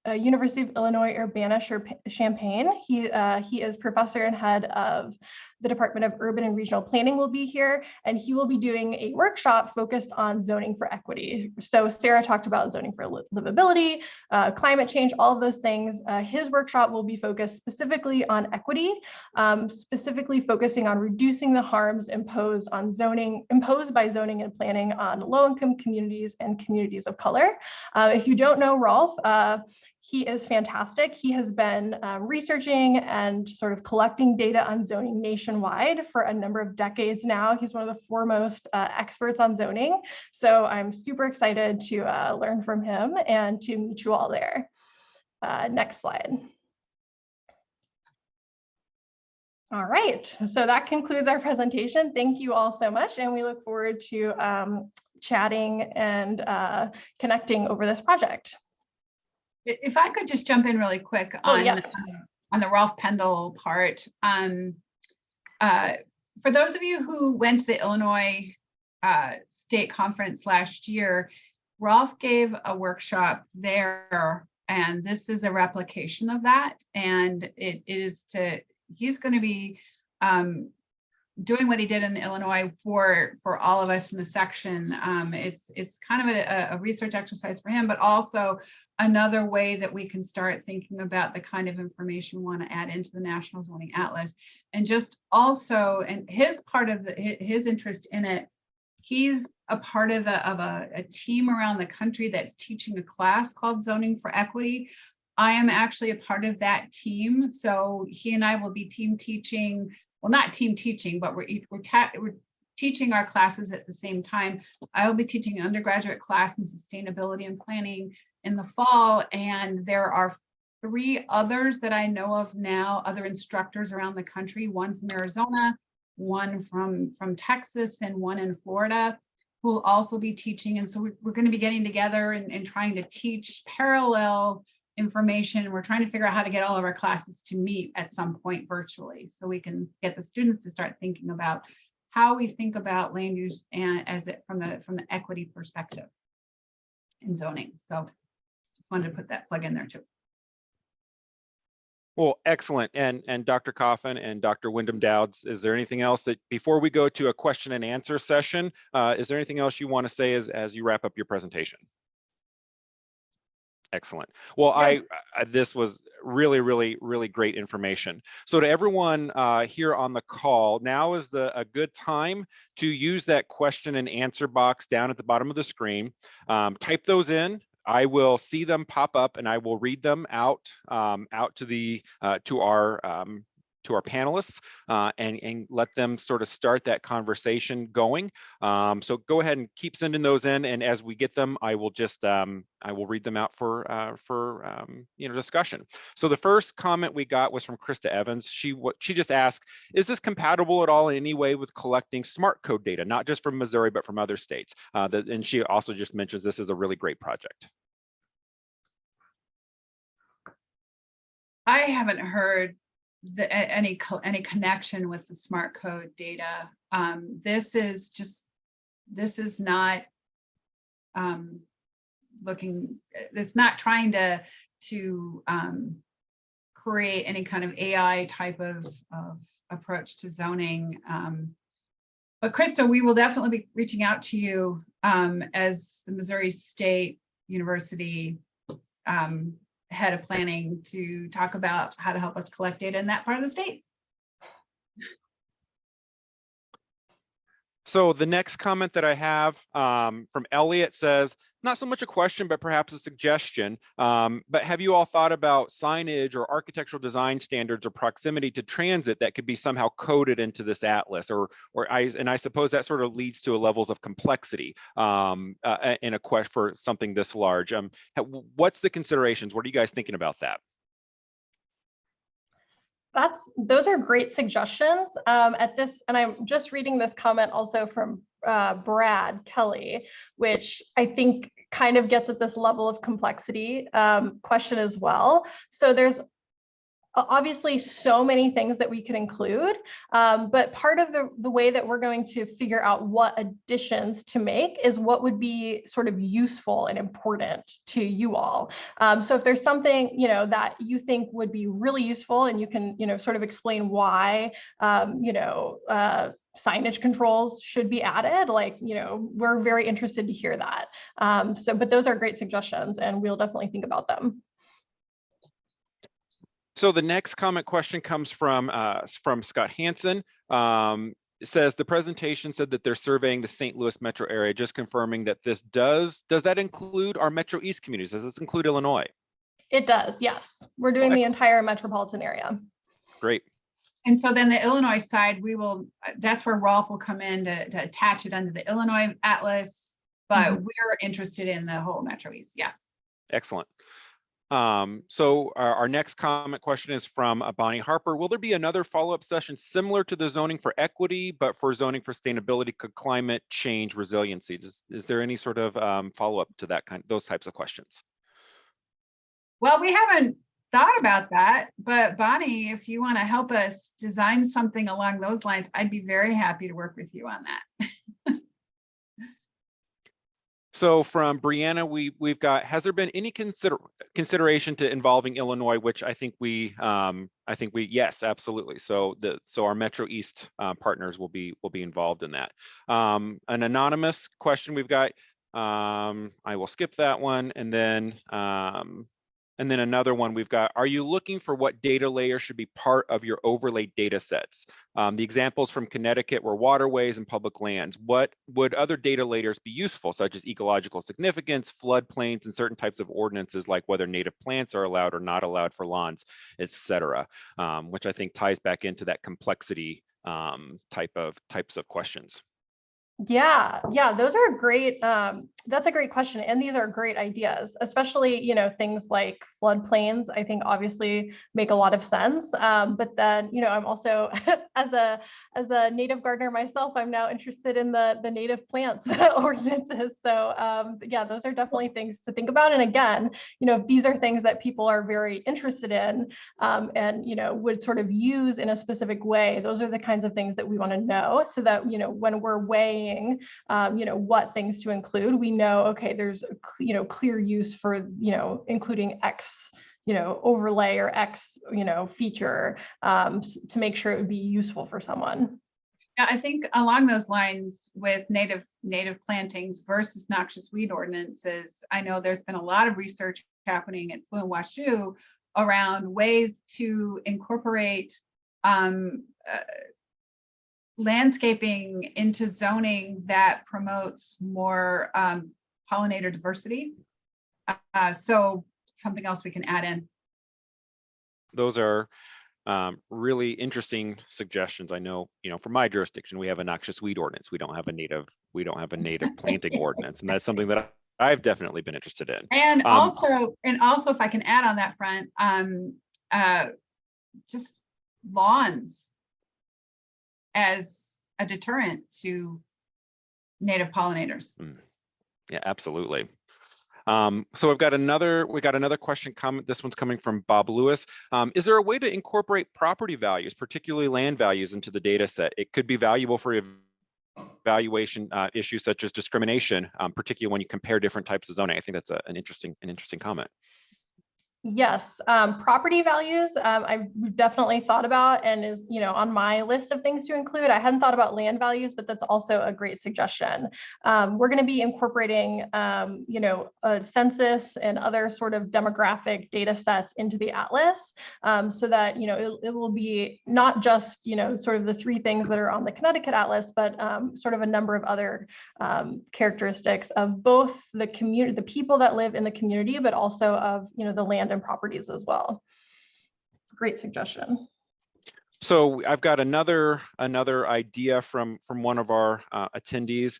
University of Illinois Urbana-Champaign. He is professor and head of the Department of Urban and Regional Planning will be here, and he will be doing a workshop focused on zoning for equity. So Sarah talked about zoning for livability, climate change, all of those things. His workshop will be focused specifically on equity, specifically focusing on reducing the harms imposed by zoning and planning on low-income communities and communities of color. If you don't know Rolf, he is fantastic. He has been researching and sort of collecting data on zoning nationwide for a number of decades now. He's one of the foremost experts on zoning. So I'm super excited to learn from him and to meet you all there. Next slide. All right, so that concludes our presentation. Thank you all so much, and we look forward to chatting and connecting over this project.
If I could just jump in really quick on the Rolf Pendle part. For those of you who went to the Illinois State Conference last year, Rolf gave a workshop there, and this is a replication of that. And he's going to be doing what he did in Illinois for all of us in the section. It's kind of a research exercise for him, but also another way that we can start thinking about the kind of information we want to add into the National Zoning Atlas. And just also, and his part of his interest in it, he's a part of a team around the country that's teaching a class called Zoning for Equity. I am actually a part of that team. So he and I will be team teaching well, not team teaching, but we're teaching our classes at the same time. I will be teaching an undergraduate class in sustainability and planning in the fall, and there are 3 others that I know of now, other instructors around the country, one from Arizona, one from Texas, and one in Florida, who will also be teaching. And so we're going to be getting together and trying to teach parallel information. We're trying to figure out how to get all of our classes to meet at some point virtually, so we can get the students to start thinking about how we think about land use and as it from the equity perspective in zoning. So just wanted to put that plug in there too.
Well, excellent. And Dr. Coffin and Dr. Wyndham Dowds, is there anything else that before we go to a question and answer session, is there anything else you want to say as you wrap up your presentation? Excellent. Well, this was really, really, really great information. So to everyone here on the call, now is a good time to use that question and answer box down at the bottom of the screen. Type those in. I will see them pop up, and I will read them out to our panelists and let them sort of start that conversation going. So go ahead and keep sending those in, and as we get them, I will just I will read them out for discussion. So the first comment we got was from Krista Evans. She just asked, is this compatible at all in any way with collecting smart code data, not just from Missouri but from other states? And she also just mentions this is a really great project.
I haven't heard any connection with the smart code data. This is not it's not trying to create any kind of AI type of approach to zoning. But Krista, we will definitely be reaching out to you as the Missouri State University head of planning to talk about how to help us collect data in that part of the state.
So the next comment that I have from Elliot says, not so much a question, but perhaps a suggestion. But have you all thought about signage or architectural design standards or proximity to transit that could be somehow coded into this atlas? And I suppose that sort of leads to levels of complexity in a quest for something this large. What's the considerations? What are you guys thinking about that?
Those are great suggestions. And I'm just reading this comment also from Brad Kelly, which I think kind of gets at this level of complexity question as well. So there's obviously so many things that we could include, but part of the way that we're going to figure out what additions to make is what would be sort of useful and important to you all. So if there's something that you think would be really useful, and you can sort of explain why signage controls should be added, we're very interested to hear that. But those are great suggestions, and we'll definitely think about them.
So the next comment question comes from Scott Hansen. It says the presentation said that they're surveying the St. Louis metro area. Just confirming that this does that include our Metro East communities? Does this include Illinois?
It does, yes. We're doing the entire metropolitan area.
Great.
And so then the Illinois side, that's where Rolf will come in to attach it under the Illinois atlas, but we're interested in the whole Metro East, yes.
Excellent. So our next comment question is from Bonnie Harper. Will there be another follow-up session similar to the zoning for equity, but for zoning for sustainability, climate change, resiliency? Is there any sort of follow-up to those types of questions?
Well, we haven't thought about that, but Bonnie, if you want to help us design something along those lines, I'd be very happy to work with you on that.
So from Brianna, we've got, has there been any consideration to involving Illinois, which I think we yes, absolutely. So our Metro East partners will be involved in that. An anonymous question we've got, I will skip that one. And then another one we've got, are you looking for what data layer should be part of your overlay data sets? The examples from Connecticut were waterways and public lands. What would other data layers be useful, such as ecological significance, floodplains, and certain types of ordinances like whether native plants are allowed or not allowed for lawns, et cetera, which I think ties back into that complexity types of questions.
Yeah, those are great. That's a great question. And these are great ideas, especially, things like floodplains, I think obviously make a lot of sense. But then, I'm also, as a native gardener myself, I'm now interested in the native plants ordinances. So yeah, those are definitely things to think about. And again, if these are things that people are very interested in and, would sort of use in a specific way, those are the kinds of things that we want to know so that, when we're weighing what things to include, we know, okay, there's clear use for including X overlay or X feature to make sure it would be useful for someone.
Yeah, I think along those lines with native plantings versus noxious weed ordinances, I know there's been a lot of research happening at SLU and WashU around ways to incorporate landscaping into zoning that promotes more pollinator diversity. So something else we can add in.
Those are really interesting suggestions. I know, for my jurisdiction, we have a noxious weed ordinance. We don't have a native planting ordinance, and that's something that I've definitely been interested in.
And also, if I can add on that front, just lawns as a deterrent to native pollinators.
Yeah, absolutely. So we got another question comment. This one's coming from Bob Lewis. Is there a way to incorporate property values, particularly land values, into the data set? It could be valuable for evaluation issues such as discrimination, particularly when you compare different types of zoning. I think that's an interesting comment.
Yes, property values, I've definitely thought about and is, on my list of things to include. I hadn't thought about land values, but that's also a great suggestion. We're going to be incorporating, a census and other sort of demographic data sets into the atlas so that, it will be not just, sort of the three things that are on the Connecticut atlas, but sort of a number of other characteristics of both the community, the people that live in the community, but also of, the land and properties as well. Great suggestion.
So I've got another idea from one of our attendees.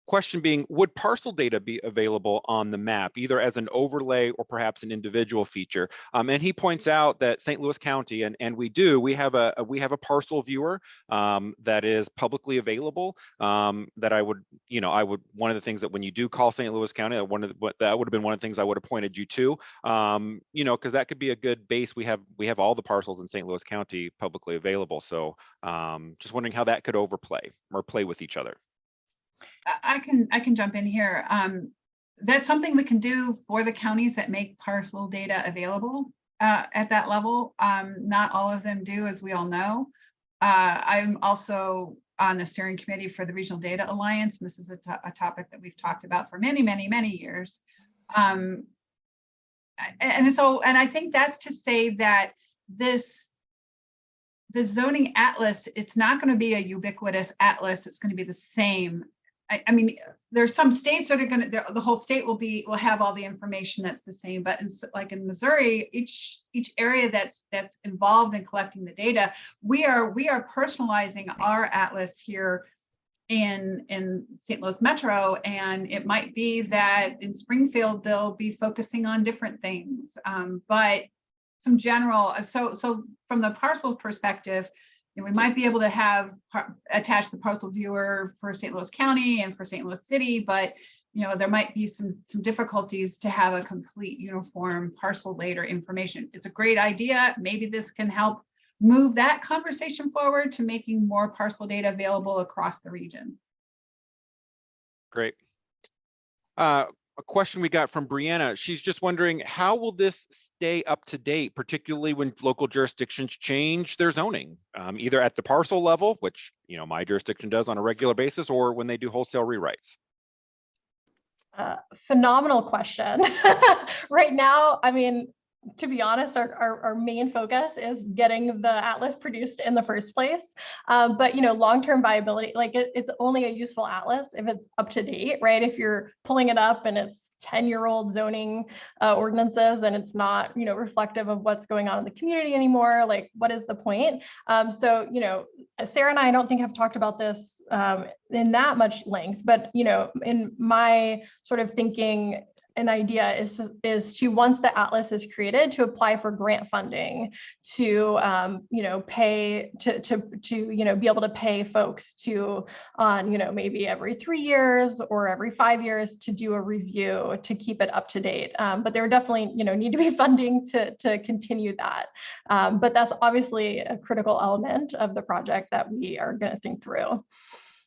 Question being, would parcel data be available on the map, either as an overlay or perhaps an individual feature? And he points out that St. Louis County, and we have a parcel viewer that is publicly available. That I would one of the things that when you do call St. Louis County, that would have been one of the things I would have pointed you to. Because that could be a good base. We have all the parcels in St. Louis County publicly available. So just wondering how that could overplay or play with each other.
I can jump in here. That's something we can do for the counties that make parcel data available at that level. Not all of them do, as we all know. I'm also on the steering committee for the Regional Data Alliance, and this is a topic that we've talked about for many, many, many years. And I think that's to say that the zoning atlas, it's not going to be a ubiquitous atlas. It's going to be the same. I mean, there's some states that are going to, the whole state will have all the information that's the same, but like in Missouri, each area that's involved in collecting the data, we are personalizing our atlas here in St. Louis Metro, and it might be that in Springfield they'll be focusing on different things, but some general. So from the parcel perspective, we might be able to attach the parcel viewer for St. Louis County and for St. Louis City, but there might be some difficulties to have a complete uniform parcel data information. It's a great idea. Maybe this can help move that conversation forward to making more parcel data available across the region.
Great. A question we got from Brianna. She's just wondering, how will this stay up to date, particularly when local jurisdictions change their zoning, either at the parcel level, which my jurisdiction does on a regular basis, or when they do wholesale rewrites?
Phenomenal question. Right now, I mean, to be honest, our main focus is getting the atlas produced in the first place. But long-term viability, like it's only a useful atlas if it's up to date, right? If you're pulling it up and it's 10-year-old zoning ordinances, and it's not, reflective of what's going on in the community anymore. Like, what is the point? So, Sarah and I don't think have talked about this in that much length, but, in my sort of thinking, an idea is to, once the atlas is created, to apply for grant funding to pay to be able to pay folks to on maybe every 3 years or every 5 years to do a review to keep it up to date. But there definitely need to be funding to continue that. But that's obviously a critical element of the project that we are going to think through.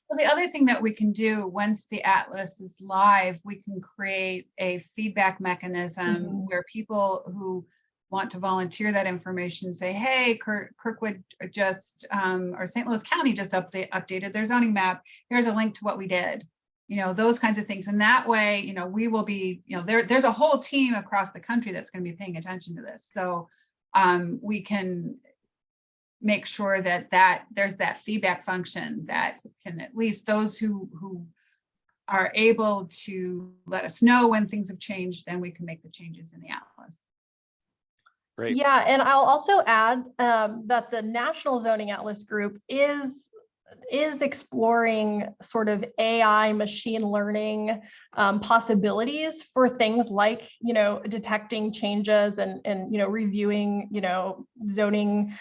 Well, the other thing that we can do once the atlas is live, we can create a feedback mechanism where people who want to volunteer that information say, hey, Kirkwood just, or St. Louis County just updated their zoning map. Here's a link to what we did. Those kinds of things. And that way, we will be, there's a whole team across the country that's going to be paying attention to this. So we can make sure that there's that feedback function that can, at least those who are able to let us know when things have changed, then we can make the changes in the atlas.
Great.
Yeah, and I'll also add that the National Zoning Atlas Group is exploring sort of AI machine learning possibilities for things like, detecting changes and reviewing, zoning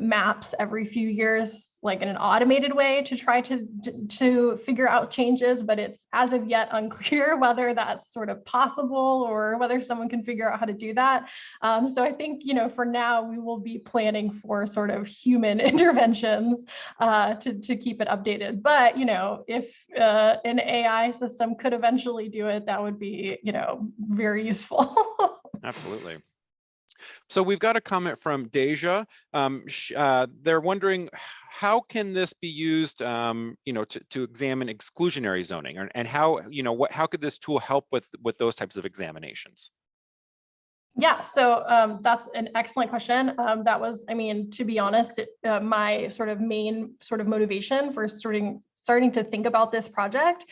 maps every few years, like in an automated way to try to figure out changes, but it's as of yet unclear whether that's sort of possible or whether someone can figure out how to do that. So I think, for now, we will be planning for sort of human interventions to keep it updated. But, if an AI system could eventually do it, that would be, very useful.
Absolutely. So we've got a comment from Deja. They're wondering, how can this be used, to examine exclusionary zoning, and how, how could this tool help with those types of examinations?
Yeah, so that's an excellent question. That was, to be honest, my sort of main sort of motivation for starting to think about this project.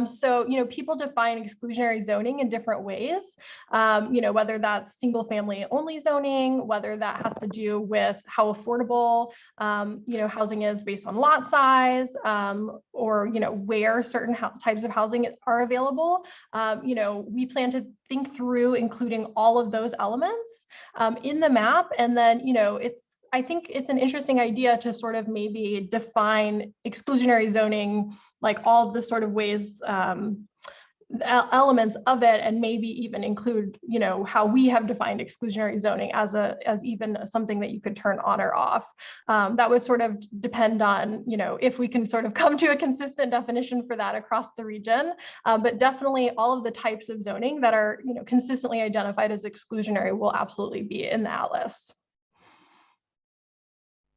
So, people define exclusionary zoning in different ways, whether that's single family only zoning, whether that has to do with how affordable, housing is based on lot size, or, where certain types of housing are available. We plan to think through including all of those elements in the map. And then, I think it's an interesting idea to sort of maybe define exclusionary zoning, like all of the sort of ways, elements of it, and maybe even include, how we have defined exclusionary zoning as even something that you could turn on or off. That would sort of depend on, if we can sort of come to a consistent definition for that across the region. But definitely all of the types of zoning that are, consistently identified as exclusionary will absolutely be in the atlas.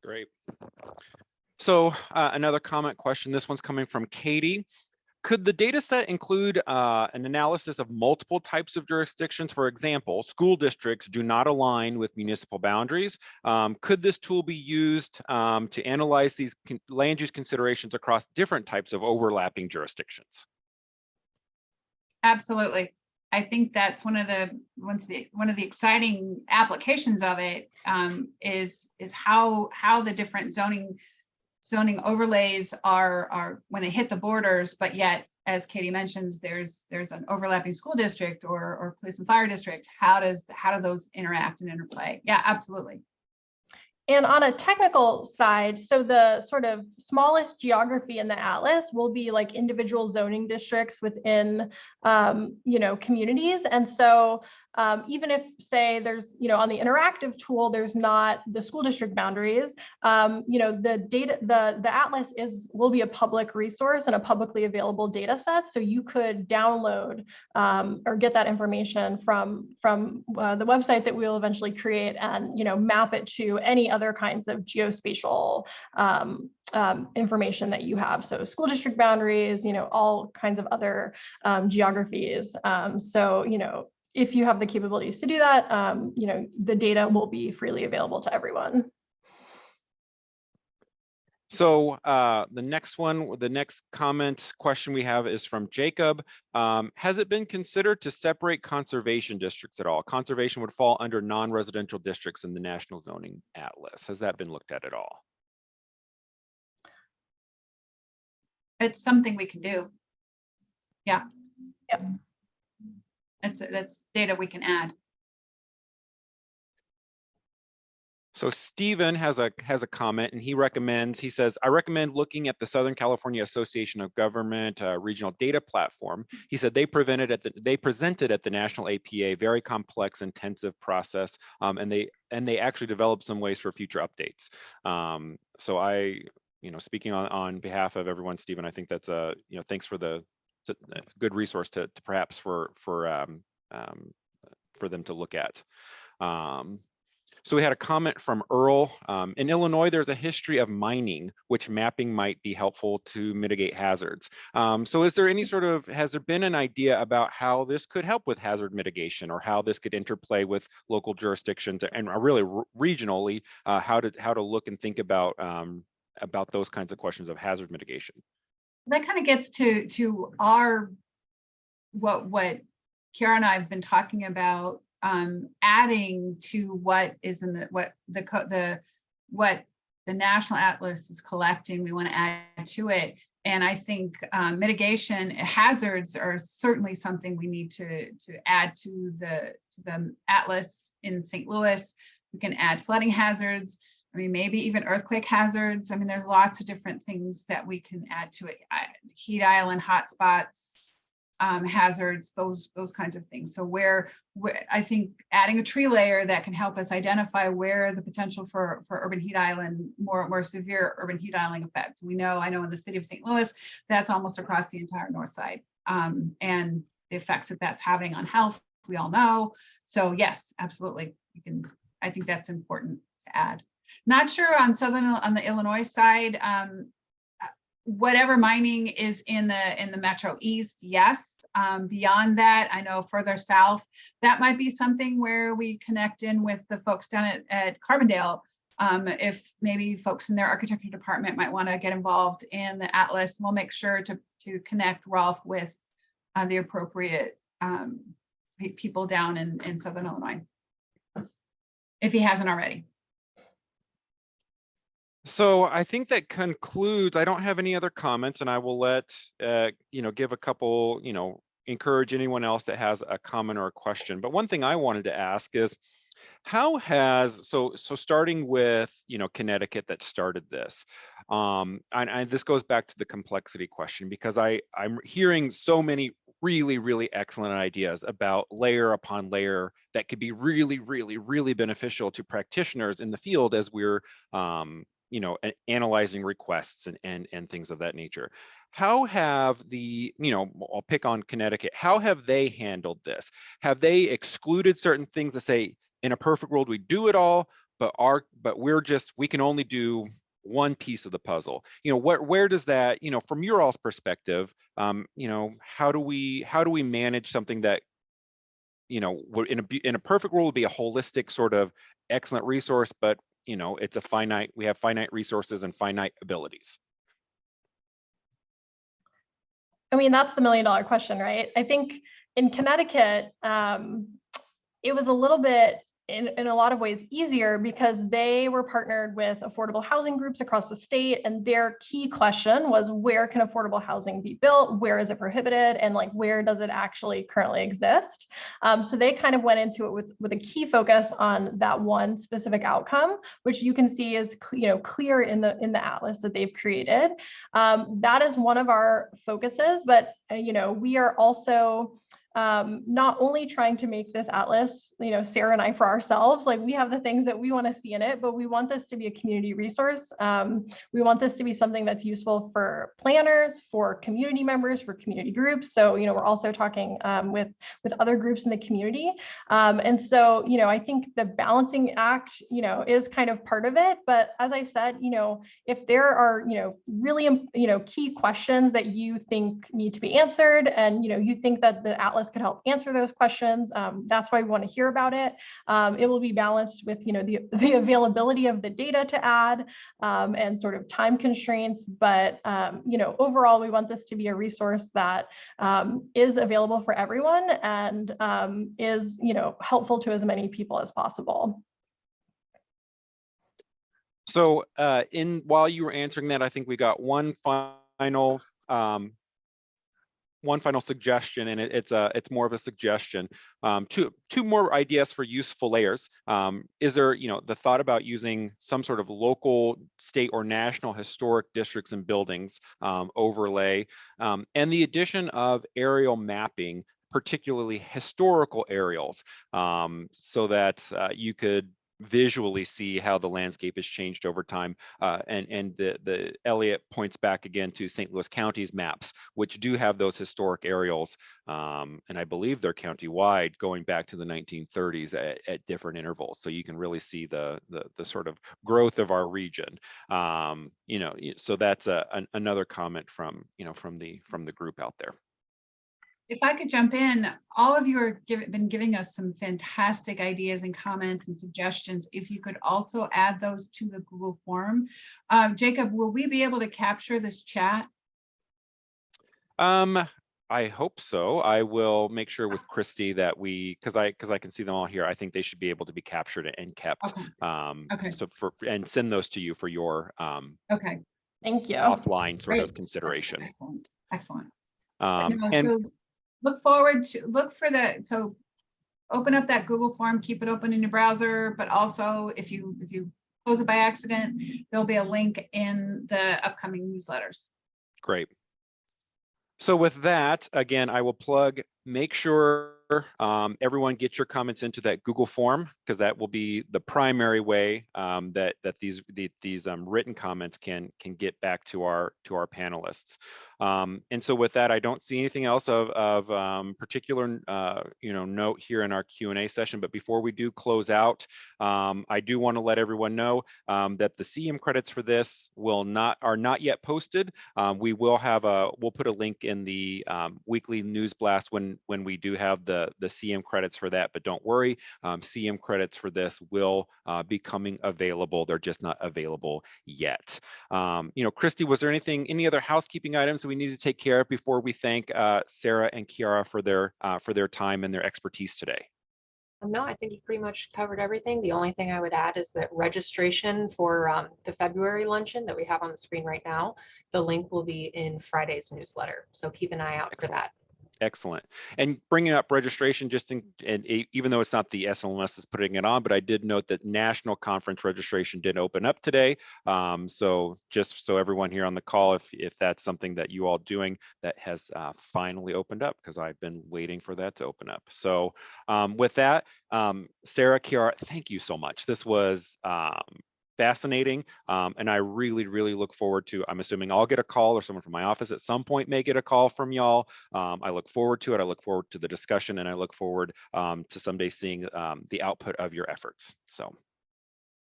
Great. So another comment question, this one's coming from Katie. Could the data set include an analysis of multiple types of jurisdictions? For example, school districts do not align with municipal boundaries. Could this tool be used to analyze these land use considerations across different types of overlapping jurisdictions?
Absolutely. I think that's one of the exciting applications of it, is how the different zoning overlays are when they hit the borders, but yet, as Katie mentions, there's an overlapping school district or police and fire district. How do those interact and interplay? Yeah, absolutely.
And on a technical side, so the sort of smallest geography in the atlas will be like individual zoning districts within, communities. And so even if, say, there's, on the interactive tool, there's not the school district boundaries, the atlas will be a public resource and a publicly available data set. So you could download or get that information from the website that we'll eventually create and, map it to any other kinds of geospatial information that you have. So school district boundaries, all kinds of other geographies. So, if you have the capabilities to do that, the data will be freely available to everyone.
So the next comment question we have is from Jacob. Has it been considered to separate conservation districts at all? Conservation would fall under non-residential districts in the National Zoning Atlas. Has that been looked at all?
It's something we can do. Yeah.
Yep.
That's data we can add.
So Stephen has a comment, and he says, I recommend looking at the Southern California Association of Government Regional Data Platform. He said they presented at the National APA, very complex, intensive process, and they actually developed some ways for future updates. So I, speaking on behalf of everyone, Stephen, I think that's thanks for the good resource to perhaps for them to look at. So we had a comment from Earl. In Illinois, there's a history of mining, which mapping might be helpful to mitigate hazards. So is there any has there been an idea about how this could help with hazard mitigation, or how this could interplay with local jurisdictions and really regionally, how to look and think about those kinds of questions of hazard mitigation?
That kind of gets to our, what Kiara and I have been talking about, adding to what is in what the National Atlas is collecting. We want to add to it, and I think mitigation hazards are certainly something we need to add to the Atlas in St. Louis. We can add flooding hazards. I mean, maybe even earthquake hazards. I mean, there's lots of different things that we can add to it. Heat island hotspots, hazards, those kinds of things. So where I think adding a tree layer that can help us identify where the potential for urban heat island, more severe urban heat island effects. I know in the city of St. Louis, that's almost across the entire north side. And the effects that that's having on health, we all know. So yes, absolutely. I think that's important to add. Not sure on the Illinois side, whatever mining is in the Metro East, yes. Beyond that, I know further south, that might be something where we connect in with the folks down at Carbondale. If maybe folks in their architecture department might want to get involved in the Atlas, we'll make sure to connect Rolf with the appropriate people down in Southern Illinois, if he hasn't already.
So I think that concludes. I don't have any other comments, and I will let give a couple, encourage anyone else that has a comment or a question. But one thing I wanted to ask is, how has so starting with Connecticut that started this, and this goes back to the complexity question, because I'm hearing so many really excellent ideas about layer upon layer that could be really beneficial to practitioners in the field as we're analyzing requests and things of that nature. How have I'll pick on Connecticut, how have they handled this? Have they excluded certain things to say, in a perfect world, we do it all, but we can only do one piece of the puzzle? Where does that, from your all's perspective, how do we manage something that, in a perfect world would be a holistic sort of excellent resource, but it's we have finite resources and finite abilities?
I mean, that's the $1 million question, right? I think in Connecticut, it was a little bit, in a lot of ways, easier because they were partnered with affordable housing groups across the state, and their key question was, where can affordable housing be built? Where is it prohibited? And where does it actually currently exist? So they kind of went into it with a key focus on that one specific outcome, which you can see is clear in the Atlas that they've created. That is one of our focuses, but we are also not only trying to make this Atlas, Sarah and I, for ourselves, we have the things that we want to see in it, but we want this to be a community resource. We want this to be something that's useful for planners, for community members, for community groups. So, we're also talking with other groups in the community. And so, I think the balancing act, is kind of part of it. But as I said, if there are, really, key questions that you think need to be answered, and, you think that the Atlas Atlas could help answer those questions. That's why we want to hear about it. It will be balanced with, the availability of the data to add and sort of time constraints. But, overall, we want this to be a resource that is available for everyone and is, helpful to as many people as possible.
So while you were answering that, I think we got one final suggestion, and it's more of a suggestion. Two more ideas for useful layers. Is there, the thought about using some sort of local, state, or national historic districts and buildings overlay, and the addition of aerial mapping, particularly historical aerials, so that you could visually see how the landscape has changed over time. And the Elliott points back again to St. Louis County's maps, which do have those historic aerials. And I believe they're county-wide going back to the 1930s at different intervals. So you can really see the sort of growth of our region. So that's another comment from the group out there.
If I could jump in, all of you are been giving us some fantastic ideas and comments and suggestions. If you could also add those to the Google form. Jacob, will we be able to capture this chat?
I hope so. I will make sure with Christy that because I can see them all here. I think they should be able to be captured and kept.
Okay.
So and send those to you for your
okay.
Thank you.
offline sort of consideration.
Excellent.
And
So open up that Google form, keep it open in your browser, but also if you close it by accident, there'll be a link in the upcoming newsletters.
Great. So with that, again, I will plug, make sure everyone get your comments into that Google form, because that will be the primary way that these written comments can get back to our panelists. And so with that, I don't see anything else of particular note here in our Q&A session. But before we do close out, I do want to let everyone know that the CM credits for this are not yet posted. We'll put a link in the weekly news blast when we do have the CM credits for that, but don't worry, CM credits for this will be coming available. They're just not available yet. Christy, was there any other housekeeping items that we need to take care of before we thank Sarah and Kiara for their time and their expertise today?
No, I think you've pretty much covered everything. The only thing I would add is that registration for the February luncheon that we have on the screen right now, the link will be in Friday's newsletter. So keep an eye out for that.
Excellent. And bringing up registration, even though it's not the SLMS that's putting it on, but I did note that national conference registration did open up today. So just so everyone here on the call, if that's something that you all doing, that has finally opened up, because I've been waiting for that to open up. So with that, Sarah, Kiara, thank you so much. This was fascinating. And I really, really look forward to, I'm assuming I'll get a call, or someone from my office at some point may get a call from y'all. I look forward to it. I look forward to the discussion, and I look forward to someday seeing the output of your efforts. So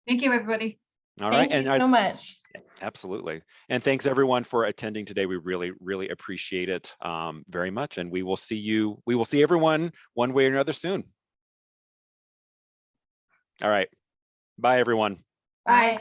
thank you, everybody.
All right.
Thank you so much.
Absolutely. And thanks everyone for attending today. We really, really appreciate it very much. And we will see everyone one way or another soon. All right. Bye, everyone.
Bye.